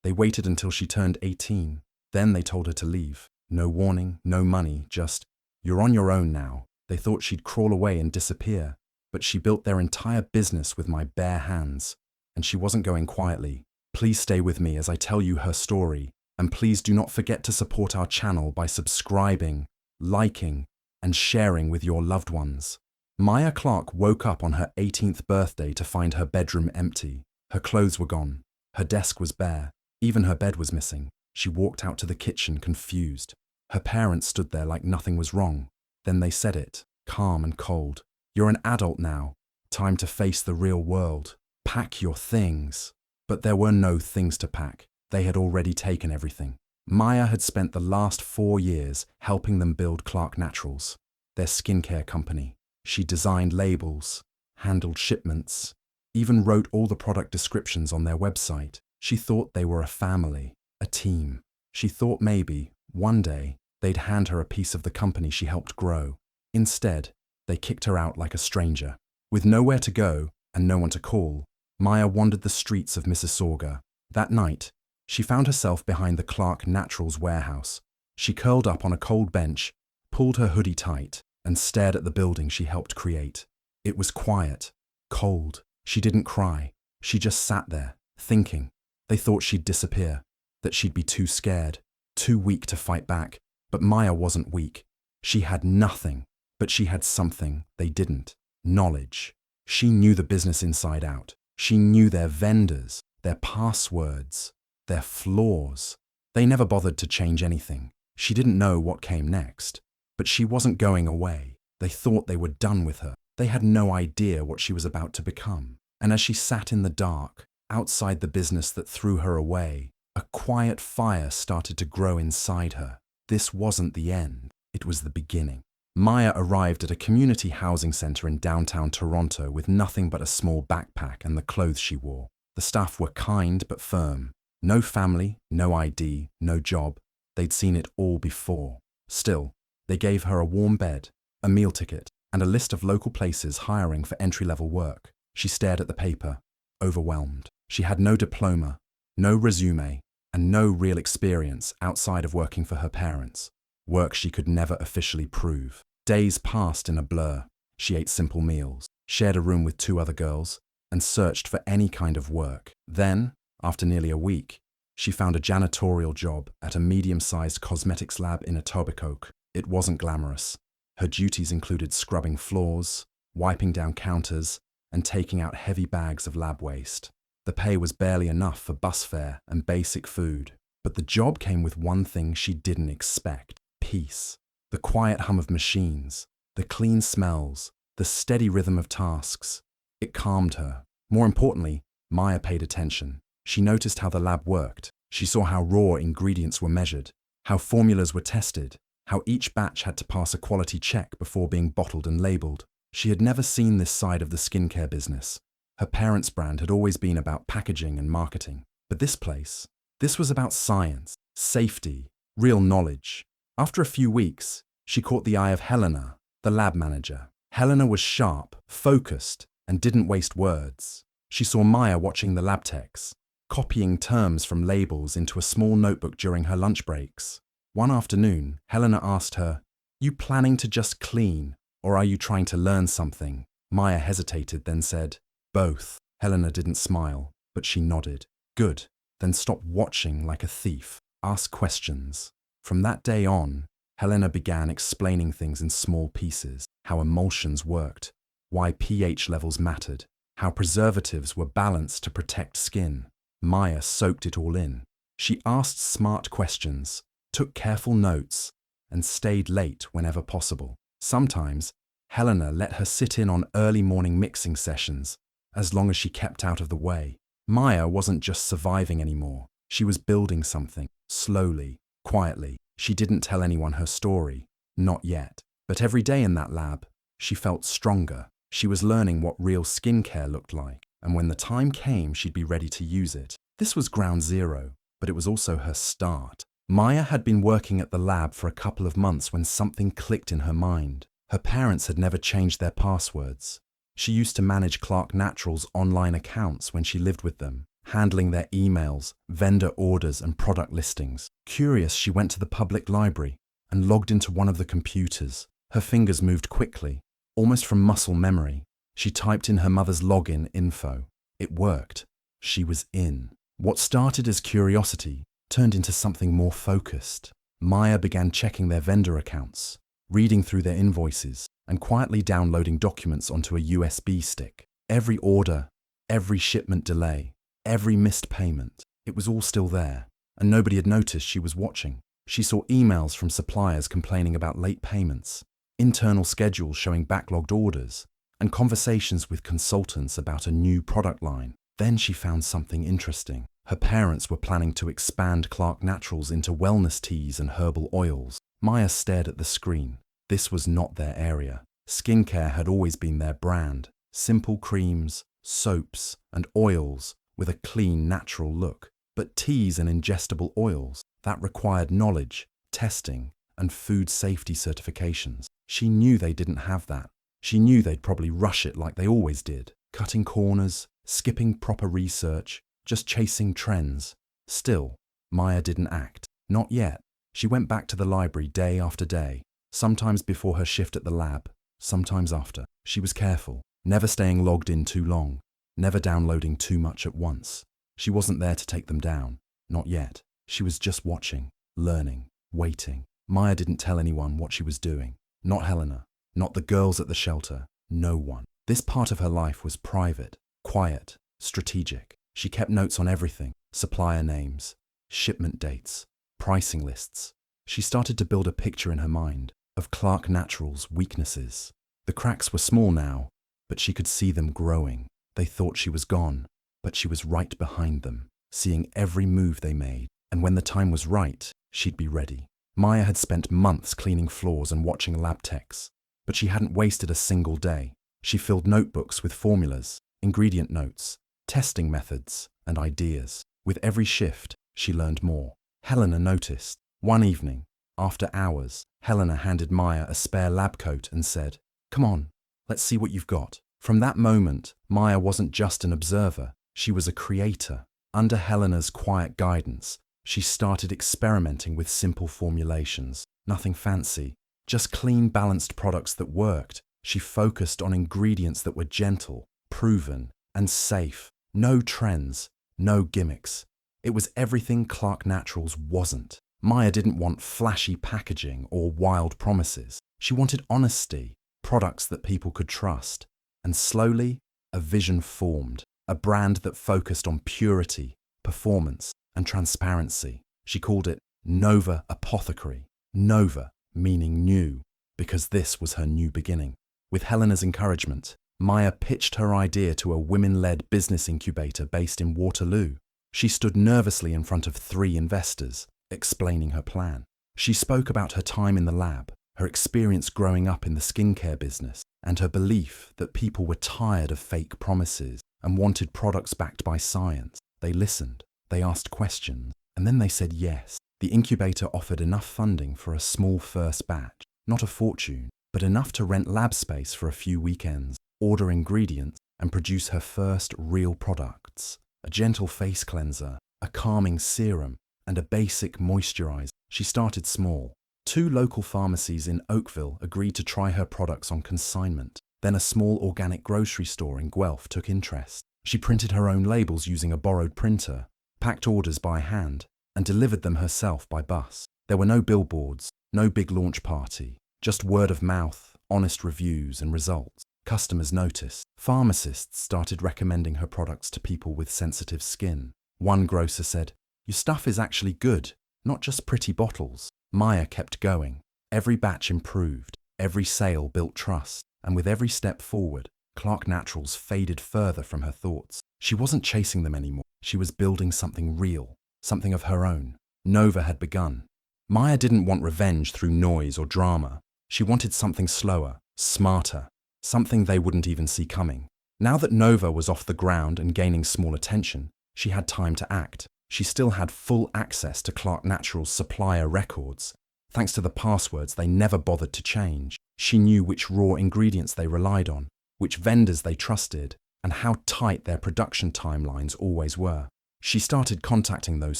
They waited until she turned 18. Then they told her to leave. No warning, no money, just, "You're on your own now." They thought she'd crawl away and disappear, but she built their entire business with my bare hands. And she wasn't going quietly. Please stay with me as I tell you her story, and please do not forget to support our channel by subscribing, liking, and sharing with your loved ones. Maya Clark woke up on her 18th birthday to find her bedroom empty. Her clothes were gone. Her desk was bare. Even her bed was missing. She walked out to the kitchen confused. Her parents stood there like nothing was wrong. Then they said it, calm and cold. "You're an adult now. Time to face the real world. Pack your things." But there were no things to pack. They had already taken everything. Maya had spent the last 4 years helping them build Clark Naturals, their skincare company. She designed labels, handled shipments, even wrote all the product descriptions on their website. She thought they were a family, a team. She thought maybe, one day, they'd hand her a piece of the company she helped grow. Instead, they kicked her out like a stranger. With nowhere to go and no one to call, Maya wandered the streets of Mississauga. That night, she found herself behind the Clark Naturals warehouse. She curled up on a cold bench, pulled her hoodie tight, and stared at the building she helped create. It was quiet, cold. She didn't cry. She just sat there, thinking. They thought she'd disappear, that she'd be too scared, too weak to fight back. But Maya wasn't weak. She had nothing, but she had something they didn't. Knowledge. She knew the business inside out. She knew their vendors, their passwords, their flaws. They never bothered to change anything. She didn't know what came next. But she wasn't going away. They thought they were done with her. They had no idea what she was about to become. And as she sat in the dark, outside the business that threw her away, a quiet fire started to grow inside her. This wasn't the end. It was the beginning. Maya arrived at a community housing center in downtown Toronto with nothing but a small backpack and the clothes she wore. The staff were kind but firm. No family, no ID, no job. They'd seen it all before. Still, they gave her a warm bed, a meal ticket, and a list of local places hiring for entry-level work. She stared at the paper, overwhelmed. She had no diploma, no resume, and no real experience outside of working for her parents. Work she could never officially prove. Days passed in a blur. She ate simple meals, shared a room with 2 other girls, and searched for any kind of work. Then, after nearly a week, she found a janitorial job at a medium-sized cosmetics lab in Etobicoke. It wasn't glamorous. Her duties included scrubbing floors, wiping down counters, and taking out heavy bags of lab waste. The pay was barely enough for bus fare and basic food. But the job came with one thing she didn't expect: peace. The quiet hum of machines, the clean smells, the steady rhythm of tasks. It calmed her. More importantly, Maya paid attention. She noticed how the lab worked. She saw how raw ingredients were measured, how formulas were tested, how each batch had to pass a quality check before being bottled and labeled. She had never seen this side of the skincare business. Her parents' brand had always been about packaging and marketing. But this was about science, safety, real knowledge. After a few weeks, she caught the eye of Helena, the lab manager. Helena was sharp, focused, and didn't waste words. She saw Maya watching the lab techs, copying terms from labels into a small notebook during her lunch breaks. One afternoon, Helena asked her, "You planning to just clean, or are you trying to learn something?" Maya hesitated, then said, "Both." Helena didn't smile, but she nodded. "Good. Then stop watching like a thief. Ask questions." From that day on, Helena began explaining things in small pieces: how emulsions worked, why pH levels mattered, how preservatives were balanced to protect skin. Maya soaked it all in. She asked smart questions, took careful notes, and stayed late whenever possible. Sometimes, Helena let her sit in on early morning mixing sessions, as long as she kept out of the way. Maya wasn't just surviving anymore. She was building something, slowly, quietly. She didn't tell anyone her story, not yet. But every day in that lab, she felt stronger. She was learning what real skincare looked like, and when the time came, she'd be ready to use it. This was ground zero, but it was also her start. Maya had been working at the lab for a couple of months when something clicked in her mind. Her parents had never changed their passwords. She used to manage Clark Naturals' online accounts when she lived with them, handling their emails, vendor orders, and product listings. Curious, she went to the public library and logged into one of the computers. Her fingers moved quickly, almost from muscle memory. She typed in her mother's login info. It worked. She was in. What started as curiosity turned into something more focused. Maya began checking their vendor accounts, reading through their invoices, and quietly downloading documents onto a USB stick. Every order, every shipment delay, every missed payment, it was all still there, and nobody had noticed she was watching. She saw emails from suppliers complaining about late payments, internal schedules showing backlogged orders, and conversations with consultants about a new product line. Then she found something interesting. Her parents were planning to expand Clark Naturals into wellness teas and herbal oils. Maya stared at the screen. This was not their area. Skincare had always been their brand. Simple creams, soaps, and oils with a clean, natural look. But teas and ingestible oils, that required knowledge, testing, and food safety certifications. She knew they didn't have that. She knew they'd probably rush it like they always did, cutting corners, skipping proper research, just chasing trends. Still, Maya didn't act. Not yet. She went back to the library day after day, sometimes before her shift at the lab, sometimes after. She was careful, never staying logged in too long, never downloading too much at once. She wasn't there to take them down. Not yet. She was just watching, learning, waiting. Maya didn't tell anyone what she was doing. Not Helena, not the girls at the shelter, no one. This part of her life was private, quiet, strategic. She kept notes on everything: supplier names, shipment dates, pricing lists. She started to build a picture in her mind of Clark Naturals' weaknesses. The cracks were small now, but she could see them growing. They thought she was gone, but she was right behind them, seeing every move they made. And when the time was right, she'd be ready. Maya had spent months cleaning floors and watching lab techs, but she hadn't wasted a single day. She filled notebooks with formulas, ingredient notes, testing methods, and ideas. With every shift, she learned more. Helena noticed. One evening, after hours, Helena handed Maya a spare lab coat and said, "Come on, let's see what you've got." From that moment, Maya wasn't just an observer, she was a creator. Under Helena's quiet guidance, she started experimenting with simple formulations. Nothing fancy, just clean, balanced products that worked. She focused on ingredients that were gentle, proven, and safe. No trends, no gimmicks. It was everything Clark Naturals wasn't. Maya didn't want flashy packaging or wild promises. She wanted honesty, products that people could trust. And slowly, a vision formed, a brand that focused on purity, performance, and transparency. She called it Nova Apothecary. Nova meaning new, because this was her new beginning. With Helena's encouragement, Maya pitched her idea to a women-led business incubator based in Waterloo. She stood nervously in front of 3 investors, explaining her plan. She spoke about her time in the lab, her experience growing up in the skincare business, and her belief that people were tired of fake promises and wanted products backed by science. They listened, they asked questions, and then they said yes. The incubator offered enough funding for a small first batch, not a fortune, but enough to rent lab space for a few weekends, order ingredients, and produce her first real products: a gentle face cleanser, a calming serum, and a basic moisturizer. She started small. 2 local pharmacies in Oakville agreed to try her products on consignment. Then a small organic grocery store in Guelph took interest. She printed her own labels using a borrowed printer, packed orders by hand, and delivered them herself by bus. There were no billboards, no big launch party, just word of mouth, honest reviews, and results. Customers noticed. Pharmacists started recommending her products to people with sensitive skin. One grocer said, "Your stuff is actually good, not just pretty bottles." Maya kept going. Every batch improved, every sale built trust, and with every step forward, Clark Naturals faded further from her thoughts. She wasn't chasing them anymore. She was building something real, something of her own. Nova had begun. Maya didn't want revenge through noise or drama. She wanted something slower, smarter, something they wouldn't even see coming. Now that Nova was off the ground and gaining small attention, she had time to act. She still had full access to Clark Naturals' supplier records. Thanks to the passwords they never bothered to change, she knew which raw ingredients they relied on, which vendors they trusted, and how tight their production timelines always were. She started contacting those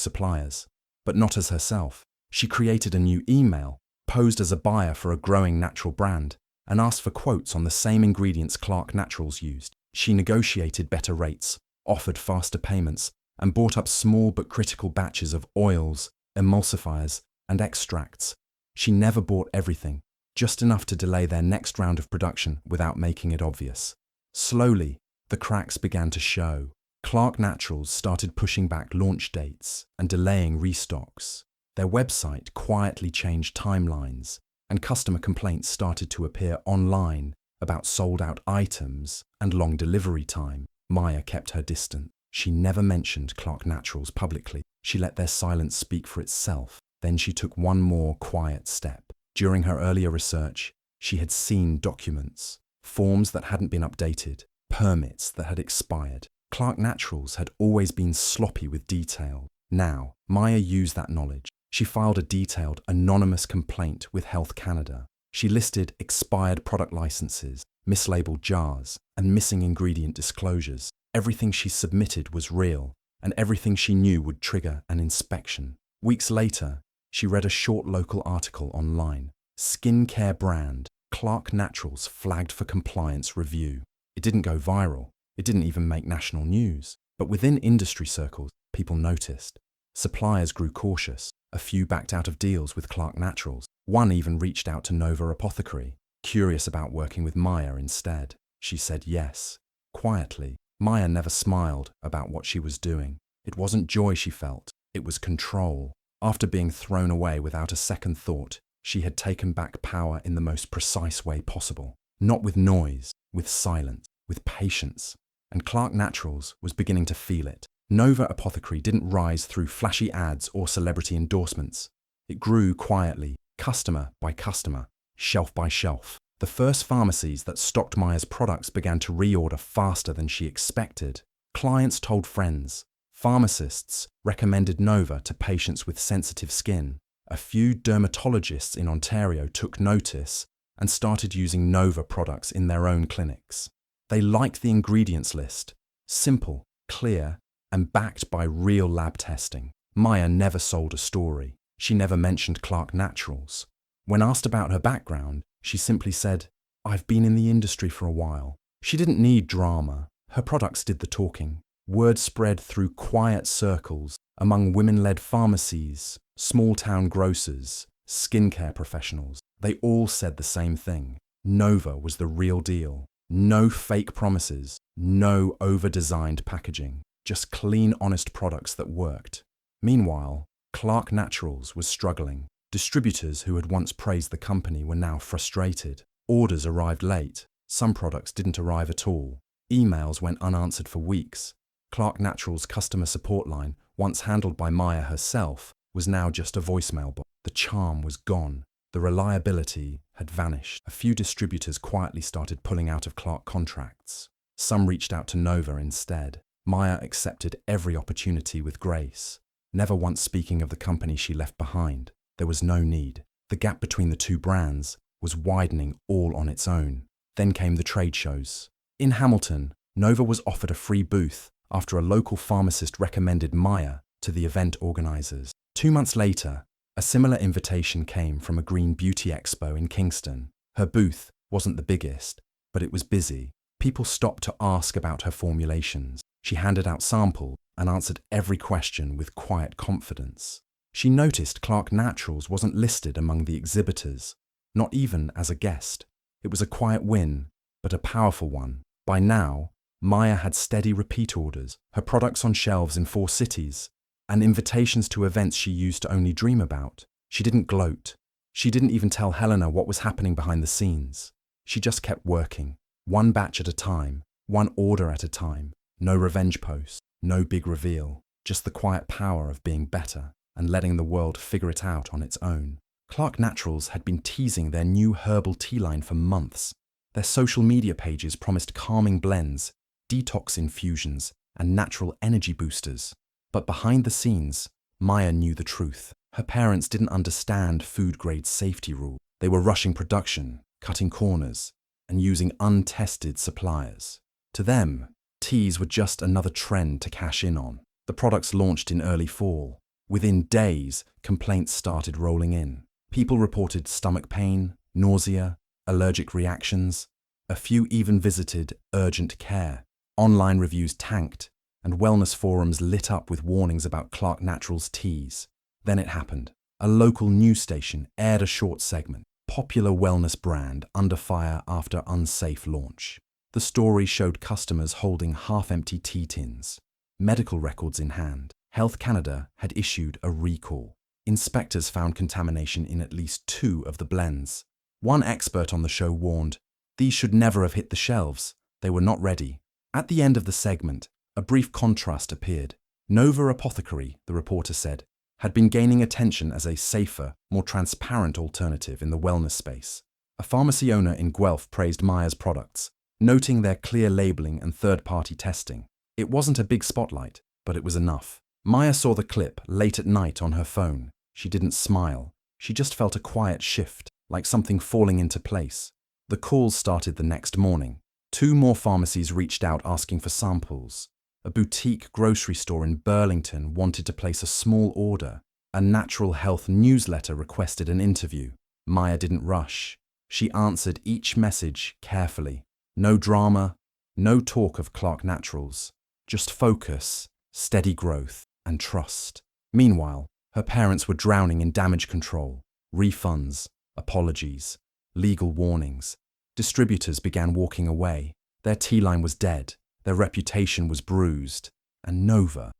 suppliers, but not as herself. She created a new email, posed as a buyer for a growing natural brand, and asked for quotes on the same ingredients Clark Naturals used. She negotiated better rates, offered faster payments, and bought up small but critical batches of oils, emulsifiers, and extracts. She never bought everything, just enough to delay their next round of production without making it obvious. Slowly, the cracks began to show. Clark Naturals started pushing back launch dates and delaying restocks. Their website quietly changed timelines, and customer complaints started to appear online about sold-out items and long delivery time. Maya kept her distance. She never mentioned Clark Naturals publicly. She let their silence speak for itself. Then she took one more quiet step. During her earlier research, she had seen documents, forms that hadn't been updated, permits that had expired. Clark Naturals had always been sloppy with detail. Now, Maya used that knowledge. She filed a detailed, anonymous complaint with Health Canada. She listed expired product licenses, mislabeled jars, and missing ingredient disclosures. Everything she submitted was real, and everything she knew would trigger an inspection. Weeks later, she read a short local article online. Skincare brand, Clark Naturals flagged for compliance review. It didn't go viral. It didn't even make national news. But within industry circles, people noticed. Suppliers grew cautious. A few backed out of deals with Clark Naturals. One even reached out to Nova Apothecary, curious about working with Maya instead. She said yes. Quietly, Maya never smiled about what she was doing. It wasn't joy she felt, it was control. After being thrown away without a second thought, she had taken back power in the most precise way possible. Not with noise, with silence, with patience. And Clark Naturals was beginning to feel it. Nova Apothecary didn't rise through flashy ads or celebrity endorsements. It grew quietly, customer by customer, shelf by shelf. The first pharmacies that stocked Maya's products began to reorder faster than she expected. Clients told friends. Pharmacists recommended Nova to patients with sensitive skin. A few dermatologists in Ontario took notice and started using Nova products in their own clinics. They liked the ingredients list, simple, clear, and backed by real lab testing. Maya never sold a story. She never mentioned Clark Naturals. When asked about her background, she simply said, "I've been in the industry for a while." She didn't need drama. Her products did the talking. Word spread through quiet circles among women-led pharmacies, small-town grocers, skincare professionals. They all said the same thing. Nova was the real deal. No fake promises, no over-designed packaging. Just clean, honest products that worked. Meanwhile, Clark Naturals was struggling. Distributors who had once praised the company were now frustrated. Orders arrived late. Some products didn't arrive at all. Emails went unanswered for weeks. Clark Naturals' customer support line, once handled by Maya herself, was now just a voicemail box. The charm was gone. The reliability had vanished. A few distributors quietly started pulling out of Clark contracts. Some reached out to Nova instead. Maya accepted every opportunity with grace, never once speaking of the company she left behind. There was no need. The gap between the two brands was widening all on its own. Then came the trade shows. In Hamilton, Nova was offered a free booth after a local pharmacist recommended Maya to the event organizers. 2 months later, a similar invitation came from a Green Beauty Expo in Kingston. Her booth wasn't the biggest, but it was busy. People stopped to ask about her formulations. She handed out samples and answered every question with quiet confidence. She noticed Clark Naturals wasn't listed among the exhibitors, not even as a guest. It was a quiet win, but a powerful one. By now, Maya had steady repeat orders, her products on shelves in 4 cities, and invitations to events she used to only dream about. She didn't gloat. She didn't even tell Helena what was happening behind the scenes. She just kept working, one batch at a time, one order at a time. No revenge post, no big reveal, just the quiet power of being better and letting the world figure it out on its own. Clark Naturals had been teasing their new herbal tea line for months. Their social media pages promised calming blends, detox infusions, and natural energy boosters. But behind the scenes, Maya knew the truth. Her parents didn't understand food-grade safety rules. They were rushing production, cutting corners, and using untested suppliers. To them, teas were just another trend to cash in on. The products launched in early fall. Within days, complaints started rolling in. People reported stomach pain, nausea, allergic reactions. A few even visited urgent care. Online reviews tanked, and wellness forums lit up with warnings about Clark Naturals teas. Then it happened. A local news station aired a short segment. Popular wellness brand under fire after unsafe launch. The story showed customers holding half-empty tea tins. Medical records in hand. Health Canada had issued a recall. Inspectors found contamination in at least 2 of the blends. One expert on the show warned, "These should never have hit the shelves. They were not ready." At the end of the segment, a brief contrast appeared. Nova Apothecary, the reporter said, had been gaining attention as a safer, more transparent alternative in the wellness space. A pharmacy owner in Guelph praised Maya's products, noting their clear labeling and third-party testing. It wasn't a big spotlight, but it was enough. Maya saw the clip late at night on her phone. She didn't smile. She just felt a quiet shift, like something falling into place. The calls started the next morning. 2 more pharmacies reached out asking for samples. A boutique grocery store in Burlington wanted to place a small order. A natural health newsletter requested an interview. Maya didn't rush. She answered each message carefully. No drama, no talk of Clark Naturals. Just focus, steady growth, and trust. Meanwhile, her parents were drowning in damage control, refunds, apologies, legal warnings. Distributors began walking away. Their tea line was dead. Their reputation was bruised. And Nova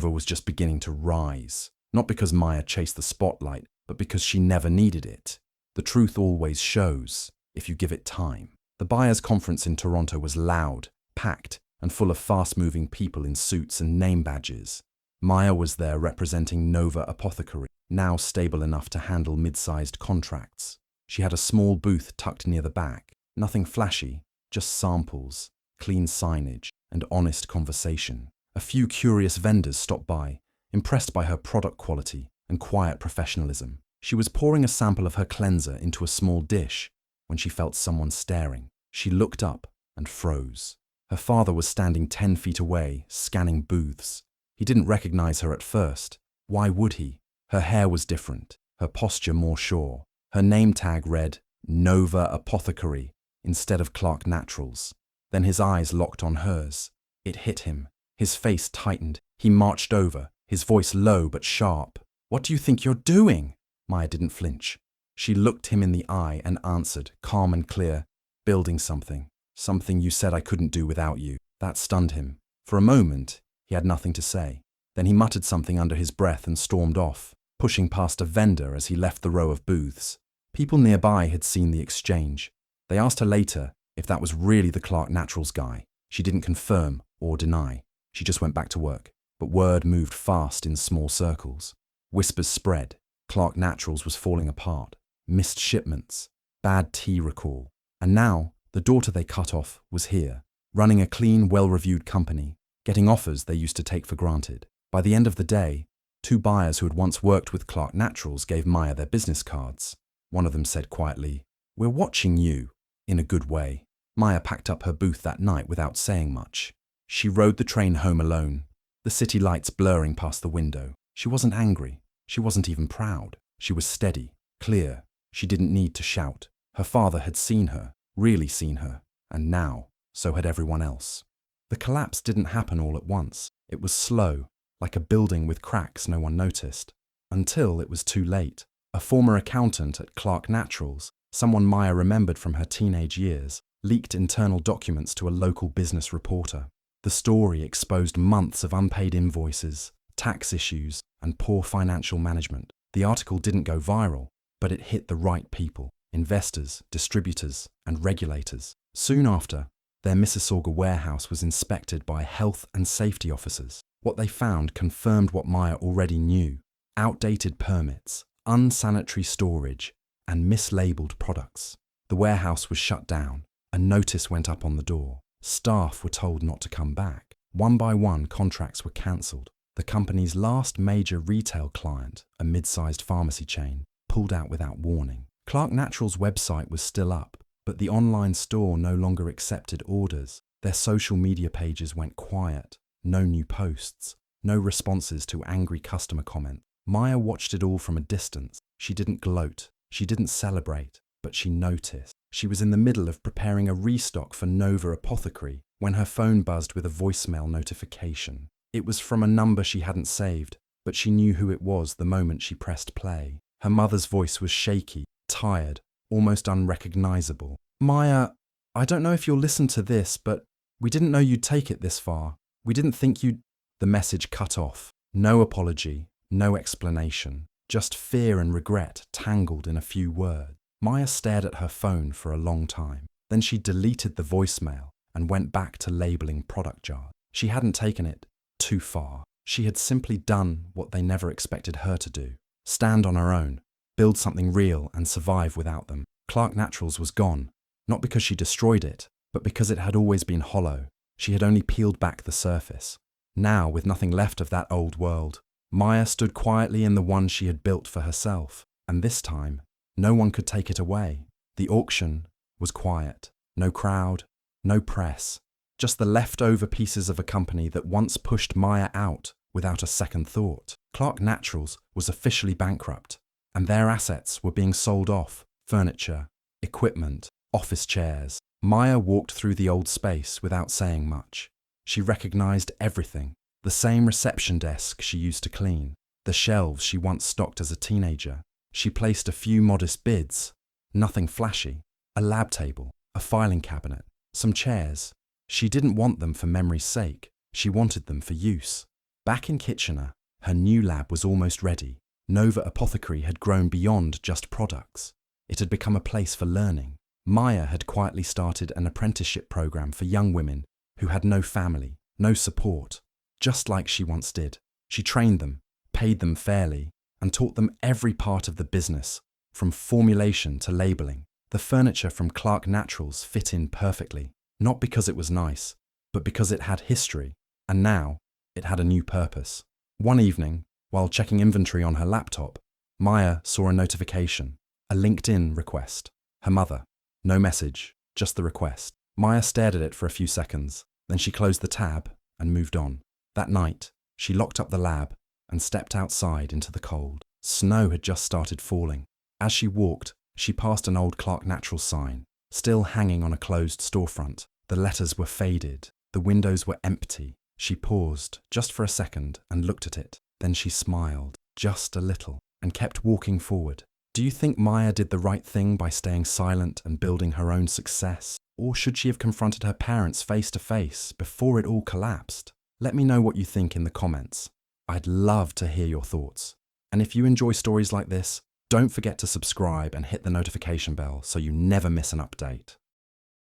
was just beginning to rise. Not because Maya chased the spotlight, but because she never needed it. The truth always shows, if you give it time. The buyers' conference in Toronto was loud, packed, and full of fast-moving people in suits and name badges. Maya was there representing Nova Apothecary, now stable enough to handle mid-sized contracts. She had a small booth tucked near the back. Nothing flashy, just samples, clean signage, and honest conversation. A few curious vendors stopped by, impressed by her product quality and quiet professionalism. She was pouring a sample of her cleanser into a small dish when she felt someone staring. She looked up and froze. Her father was standing 10 feet away, scanning booths. He didn't recognize her at first. Why would he? Her hair was different, her posture more sure. Her name tag read, Nova Apothecary, instead of Clark Naturals. Then his eyes locked on hers. It hit him. His face tightened. He marched over, his voice low but sharp. "What do you think you're doing?" Maya didn't flinch. She looked him in the eye and answered, calm and clear, "Building something. Something you said I couldn't do without you." That stunned him. For a moment, he had nothing to say. Then he muttered something under his breath and stormed off, pushing past a vendor as he left the row of booths. People nearby had seen the exchange. They asked her later if that was really the Clark Naturals guy. She didn't confirm or deny. She just went back to work. But word moved fast in small circles. Whispers spread. Clark Naturals was falling apart. Missed shipments. Bad tea recall. And now, the daughter they cut off was here, running a clean, well-reviewed company, getting offers they used to take for granted. By the end of the day, 2 buyers who had once worked with Clark Naturals gave Maya their business cards. One of them said quietly, "We're watching you," in a good way. Maya packed up her booth that night without saying much. She rode the train home alone, the city lights blurring past the window. She wasn't angry. She wasn't even proud. She was steady, clear. She didn't need to shout. Her father had seen her, really seen her, and now, so had everyone else. The collapse didn't happen all at once. It was slow, like a building with cracks no one noticed. Until it was too late. A former accountant at Clark Naturals, someone Maya remembered from her teenage years, leaked internal documents to a local business reporter. The story exposed months of unpaid invoices, tax issues, and poor financial management. The article didn't go viral, but it hit the right people: investors, distributors, and regulators. Soon after, their Mississauga warehouse was inspected by health and safety officers. What they found confirmed what Maya already knew: outdated permits, unsanitary storage, and mislabeled products. The warehouse was shut down. A notice went up on the door. Staff were told not to come back. One by one, contracts were cancelled. The company's last major retail client, a mid-sized pharmacy chain, pulled out without warning. Clark Naturals' website was still up, but the online store no longer accepted orders. Their social media pages went quiet. No new posts, no responses to angry customer comments. Maya watched it all from a distance. She didn't gloat, she didn't celebrate, but she noticed. She was in the middle of preparing a restock for Nova Apothecary when her phone buzzed with a voicemail notification. It was from a number she hadn't saved, but she knew who it was the moment she pressed play. Her mother's voice was shaky, tired, almost unrecognizable. "Maya, I don't know if you'll listen to this, but we didn't know you'd take it this far. We didn't think you'd—" The message cut off. No apology, no explanation, just fear and regret tangled in a few words. Maya stared at her phone for a long time. Then she deleted the voicemail and went back to labeling product jars. She hadn't taken it too far. She had simply done what they never expected her to do. Stand on her own, build something real and survive without them. Clark Naturals was gone, not because she destroyed it, but because it had always been hollow. She had only peeled back the surface. Now, with nothing left of that old world, Maya stood quietly in the one she had built for herself, and this time, no one could take it away. The auction was quiet. No crowd, no press, just the leftover pieces of a company that once pushed Maya out without a second thought. Clark Naturals was officially bankrupt, and their assets were being sold off: furniture, equipment, office chairs. Maya walked through the old space without saying much. She recognized everything: the same reception desk she used to clean, the shelves she once stocked as a teenager. She placed a few modest bids, nothing flashy: a lab table, a filing cabinet, some chairs. She didn't want them for memory's sake, she wanted them for use. Back in Kitchener, her new lab was almost ready. Nova Apothecary had grown beyond just products. It had become a place for learning. Maya had quietly started an apprenticeship program for young women who had no family, no support, just like she once did. She trained them, paid them fairly, and taught them every part of the business, from formulation to labeling. The furniture from Clark Naturals fit in perfectly, not because it was nice, but because it had history, and now it had a new purpose. One evening, while checking inventory on her laptop, Maya saw a notification, a LinkedIn request. Her mother. No message, just the request. Maya stared at it for a few seconds, then she closed the tab and moved on. That night, she locked up the lab and stepped outside into the cold. Snow had just started falling. As she walked, she passed an old Clark Naturals sign, still hanging on a closed storefront. The letters were faded, the windows were empty. She paused just for a second and looked at it. Then she smiled, just a little, and kept walking forward. Do you think Maya did the right thing by staying silent and building her own success? Or should she have confronted her parents face to face before it all collapsed? Let me know what you think in the comments. I'd love to hear your thoughts. And if you enjoy stories like this, don't forget to subscribe and hit the notification bell so you never miss an update.